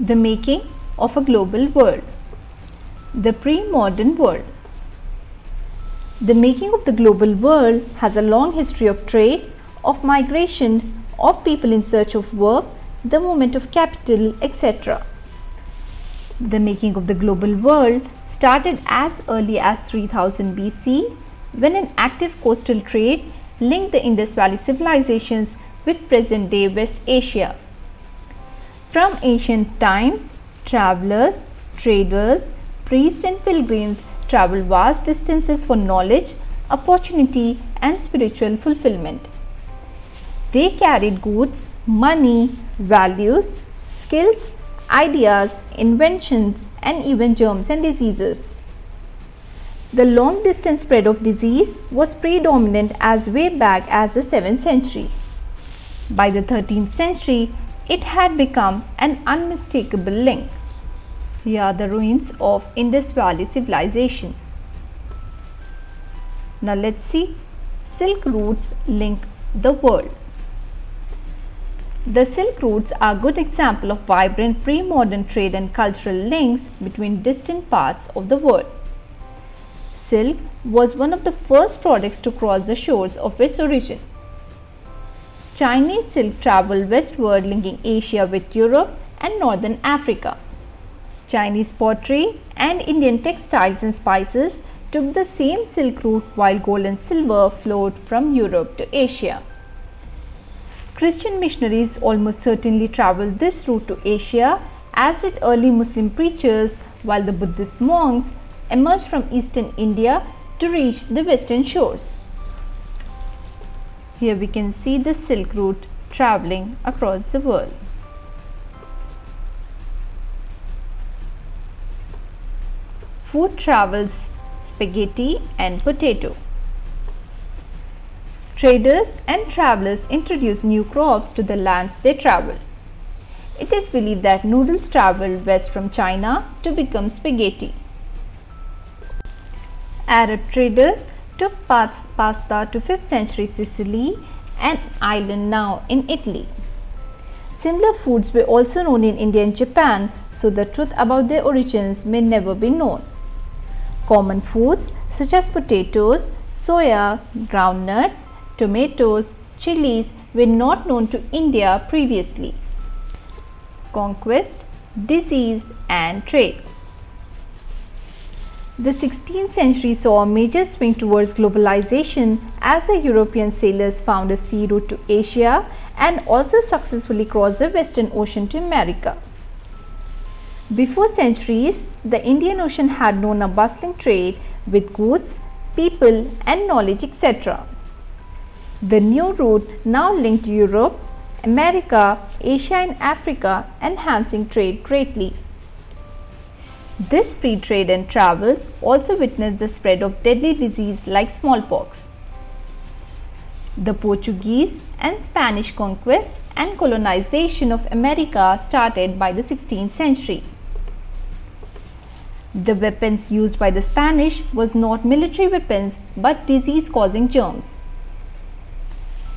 The making of a global world. The pre-modern world. The making of the global world has a long history of trade, of migration, of people in search of work, the movement of capital, etc. The making of the global world started as early as 3000 BC when an active coastal trade linked the Indus Valley civilizations with present-day West Asia. From ancient times, travelers, traders, priests and pilgrims traveled vast distances for knowledge, opportunity and spiritual fulfillment. They carried goods, money, values, skills, ideas, inventions and even germs and diseases. The long distance spread of disease was predominant as way back as the 7th century. By the 13th century, it had become an unmistakable link. Here are the ruins of Indus Valley civilization. Now let's see. Silk routes link the world. The Silk routes are a good example of vibrant pre-modern trade and cultural links between distant parts of the world. Silk was one of the first products to cross the shores of its origin. Chinese silk traveled westward, linking Asia with Europe and northern Africa. Chinese pottery and Indian textiles and spices took the same silk route, while gold and silver flowed from Europe to Asia. Christian missionaries almost certainly traveled this route to Asia, as did early Muslim preachers, while the Buddhist monks emerged from eastern India to reach the western shores. Here we can see the Silk route traveling across the world. Food travels spaghetti and potato. Traders and travelers introduced new crops to the lands they traveled. It is believed that noodles traveled west from China to become spaghetti. Arab traders took pasta to 5th century Sicily, an island now in Italy. Similar foods were also known in India and Japan, so the truth about their origins may never be known. Common foods such as potatoes, soya, groundnuts, tomatoes, chilies were not known to India previously. Conquest, disease and trade. The 16th century saw a major swing towards globalization as the European sailors found a sea route to Asia and also successfully crossed the Western Ocean to America. Before centuries, the Indian Ocean had known a bustling trade with goods, people and knowledge, etc. The new route now linked Europe, America, Asia and Africa, enhancing trade greatly. This free trade and travel also witnessed the spread of deadly disease like smallpox. The Portuguese and Spanish conquest and colonization of America started by the 16th century. The weapons used by the Spanish was not military weapons but disease-causing germs.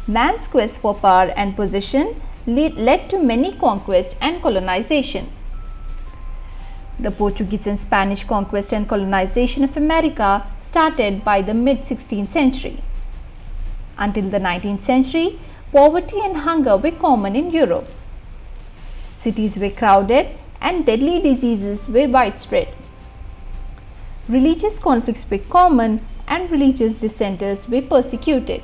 Man's quest for power and position led to many conquests and colonization. The Portuguese and Spanish conquest and colonization of America started by the mid-16th century. Until the 19th century, poverty and hunger were common in Europe. Cities were crowded and deadly diseases were widespread. Religious conflicts were common and religious dissenters were persecuted.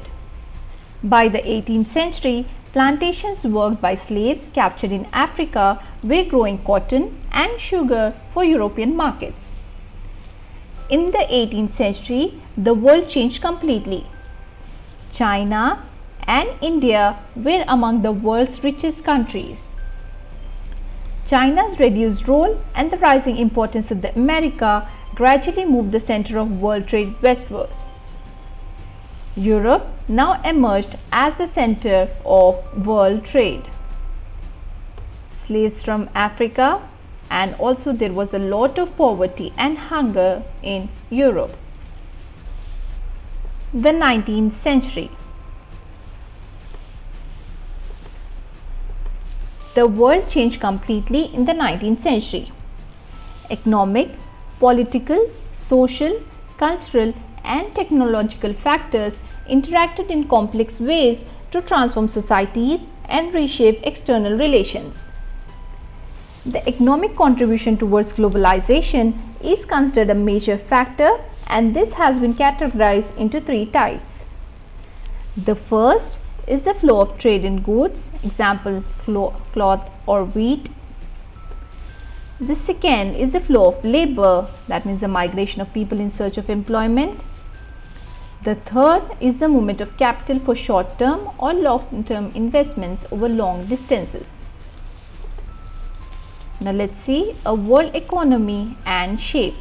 By the 18th century, plantations worked by slaves captured in Africa were growing cotton and sugar for European markets. In the 18th century, the world changed completely. China and India were among the world's richest countries. China's reduced role and the rising importance of the America gradually moved the center of world trade westwards. Europe now emerged as the center of world trade. Slaves from Africa, and also there was a lot of poverty and hunger in Europe. The 19th century. the world changed completely in the 19th century. Economic, political, social, cultural and technological factors interacted in complex ways to transform societies and reshape external relations. The economic contribution towards globalization is considered a major factor, and this has been categorized into three types. The first is the flow of trade in goods, example cloth or wheat. The second is the flow of labor, that means the migration of people in search of employment. The third is the movement of capital for short-term or long-term investments over long distances. Now let's see a world economy and shape.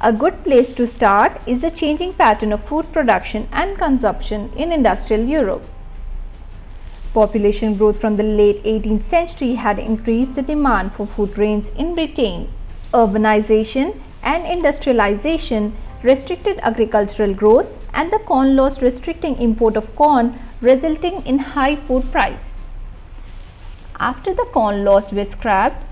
A good place to start is the changing pattern of food production and consumption in industrial Europe. Population growth from the late 18th century had increased the demand for food grains in Britain. Urbanization and industrialization restricted agricultural growth, and the Corn Laws restricting import of corn, resulting in high food price. After the Corn Laws were scrapped,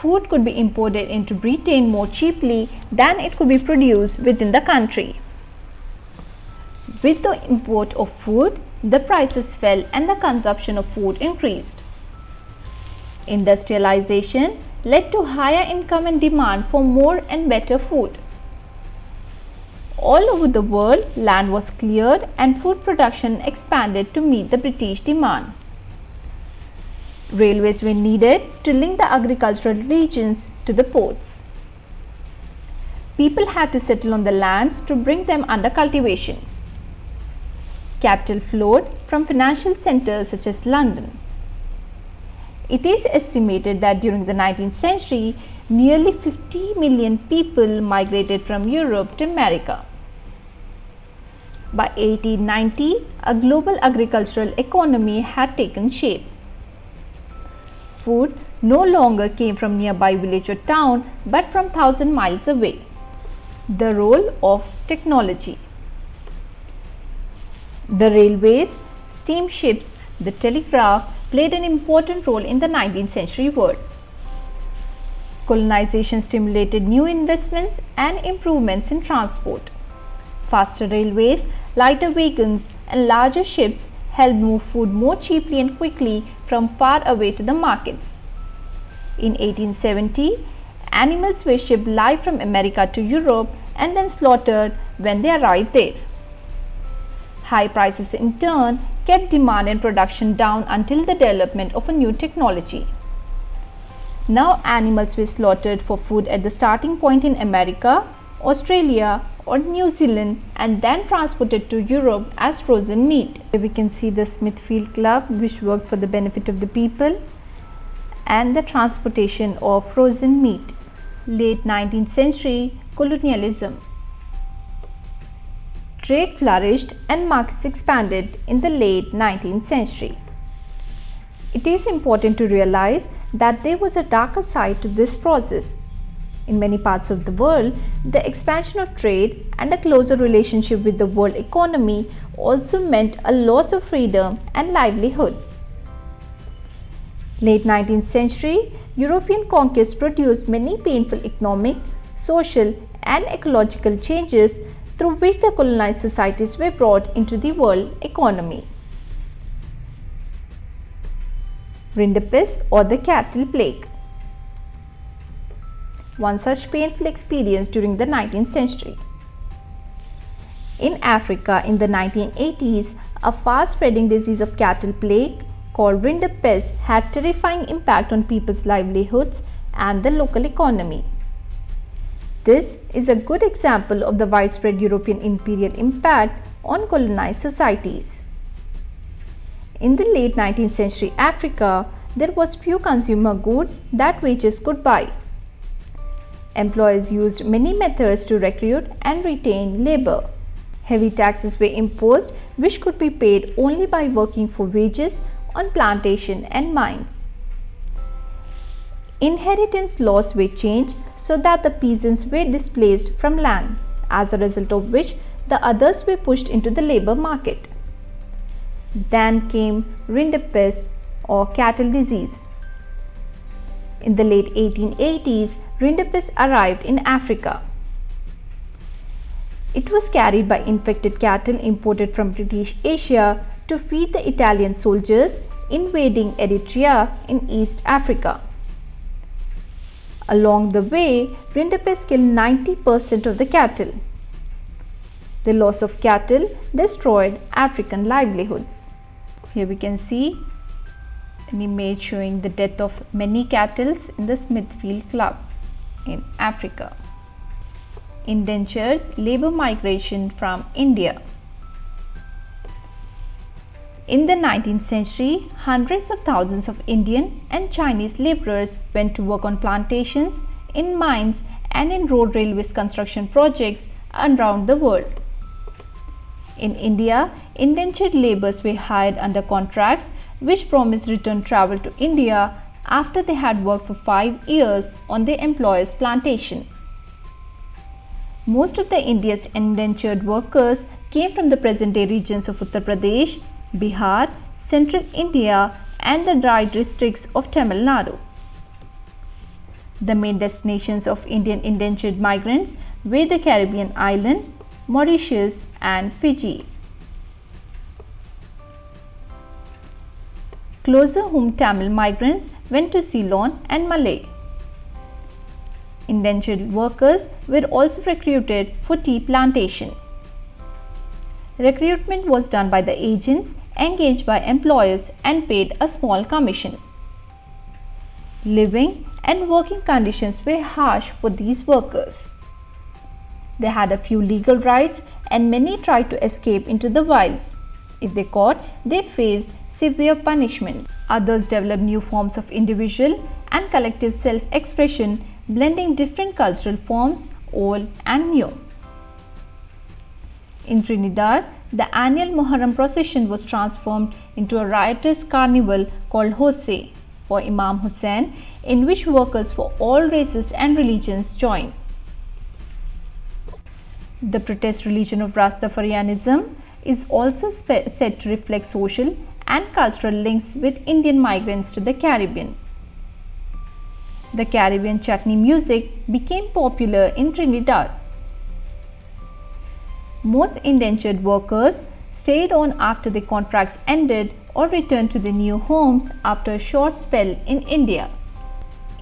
food could be imported into Britain more cheaply than it could be produced within the country. With the import of food, the prices fell and the consumption of food increased. Industrialization led to higher income and demand for more and better food. All over the world, land was cleared and food production expanded to meet the British demand. Railways were needed to link the agricultural regions to the ports. People had to settle on the lands to bring them under cultivation. Capital flowed from financial centers such as London. It is estimated that during the 19th century, nearly 50 million people migrated from Europe to America. By 1890, a global agricultural economy had taken shape. Food no longer came from nearby village or town, but from 1,000 miles away. The role of technology. The railways, steamships, the telegraph played an important role in the 19th century world. Colonization stimulated new investments and improvements in transport. Faster railways, lighter wagons and larger ships helped move food more cheaply and quickly from far away to the markets. In 1870, animals were shipped live from America to Europe and then slaughtered when they arrived there. High prices in turn kept demand and production down until the development of a new technology. Now animals were slaughtered for food at the starting point in America, Australia or New Zealand and then transported to Europe as frozen meat. Here we can see the Smithfield Club, which worked for the benefit of the people, and the transportation of frozen meat. Late 19th century colonialism. Trade flourished and markets expanded in the late 19th century. It is important to realize that there was a darker side to this process. In many parts of the world, the expansion of trade and a closer relationship with the world economy also meant a loss of freedom and livelihood. Late 19th century, European conquest produced many painful economic, social and ecological changes through which the colonized societies were brought into the world economy. Rinderpest or the cattle plague. One such painful experience during the 19th century. In Africa in the 1980s, a fast-spreading disease of cattle plague called Rinderpest had terrifying impact on people's livelihoods and the local economy. This is a good example of the widespread European imperial impact on colonized societies. In the late 19th century Africa, there was few consumer goods that wages could buy. Employers used many methods to recruit and retain labor. Heavy taxes were imposed which could be paid only by working for wages on plantation and mines. Inheritance laws were changed so that the peasants were displaced from land, as a result of which the others were pushed into the labor market. Then came Rinderpest, or cattle disease. In the late 1880s, Rinderpest arrived in Africa. It was carried by infected cattle imported from British Asia to feed the Italian soldiers invading Eritrea in East Africa. Along the way, Rinderpest killed 90% of the cattle. The loss of cattle destroyed African livelihoods. Here we can see an image showing the death of many cattle in the Smithfield Club in Africa. Indentured labor migration from India. In the 19th century, hundreds of thousands of Indian and Chinese laborers went to work on plantations, in mines and in road railways construction projects around the world. In India, indentured laborers were hired under contracts which promised return travel to India after they had worked for 5 years on their employer's plantation. Most of the India's indentured workers came from the present-day regions of Uttar Pradesh, Bihar, Central India and the dry districts of Tamil Nadu. The main destinations of Indian indentured migrants were the Caribbean islands, Mauritius and Fiji. Closer home Tamil migrants went to Ceylon and Malay. Indentured workers were also recruited for tea plantation. Recruitment was done by the agents engaged by employers and paid a small commission. Living and working conditions were harsh for these workers. They had a few legal rights and many tried to escape into the wilds. If they caught, they faced severe punishment. Others developed new forms of individual and collective self-expression, blending different cultural forms, old and new. In Trinidad, the annual Muharram procession was transformed into a riotous carnival called Hosay for Imam Hussain, in which workers for all races and religions joined. The protest religion of Rastafarianism is also said to reflect social and cultural links with Indian migrants to the Caribbean. The Caribbean Chutney music became popular in Trinidad. Most indentured workers stayed on after their contracts ended or returned to their new homes after a short spell in India.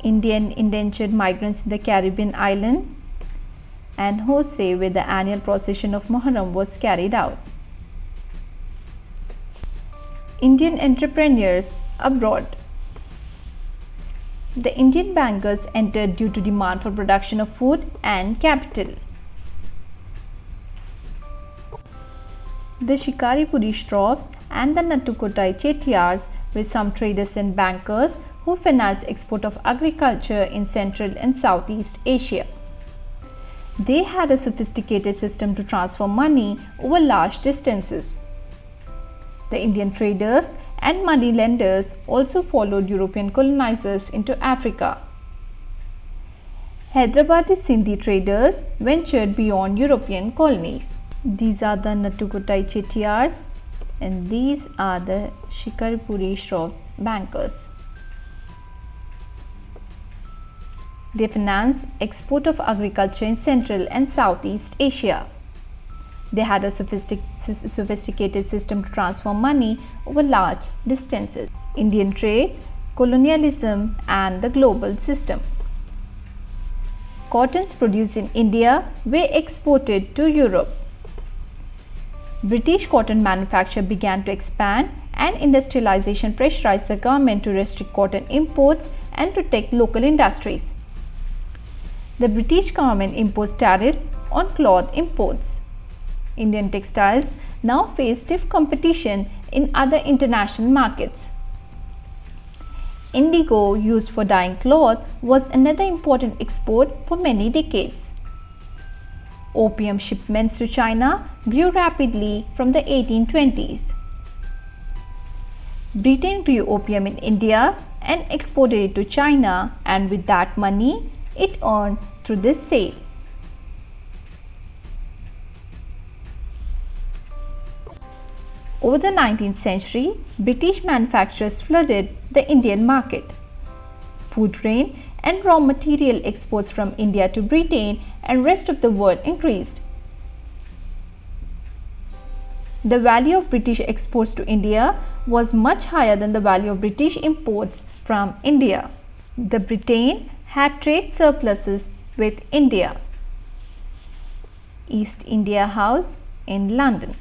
Indian indentured migrants in the Caribbean island and Hosay, where the annual procession of Muharram was carried out. Indian entrepreneurs abroad. The Indian bankers entered due to demand for production of food and capital. The Shikaripuri Shroffs and the Nattukottai Chettiars were some traders and bankers who financed export of agriculture in Central and Southeast Asia. They had a sophisticated system to transfer money over large distances. The Indian traders and money lenders also followed European colonizers into Africa. Hyderabadi Sindhi traders ventured beyond European colonies. These are the Nattukottai Chettiars and these are the Shikaripuri Shroffs bankers. They finance export of agriculture in Central and Southeast Asia. They had a sophisticated system to transfer money over large distances. Indian trade, colonialism and the global system. Cottons produced in India were exported to Europe. British cotton manufacture began to expand and industrialization pressurized the government to restrict cotton imports and protect local industries. The British government imposed tariffs on cloth imports. Indian textiles now face stiff competition in other international markets. Indigo, used for dyeing cloth, was another important export for many decades. Opium shipments to China grew rapidly from the 1820s. Britain grew opium in India and exported it to China, and with that money it earned through this sale. Over the 19th century, British manufacturers flooded the Indian market. Food grain and raw material exports from India to Britain and rest of the world increased. The value of British exports to India was much higher than the value of British imports from India. The Britain had trade surpluses with India. East India House in London.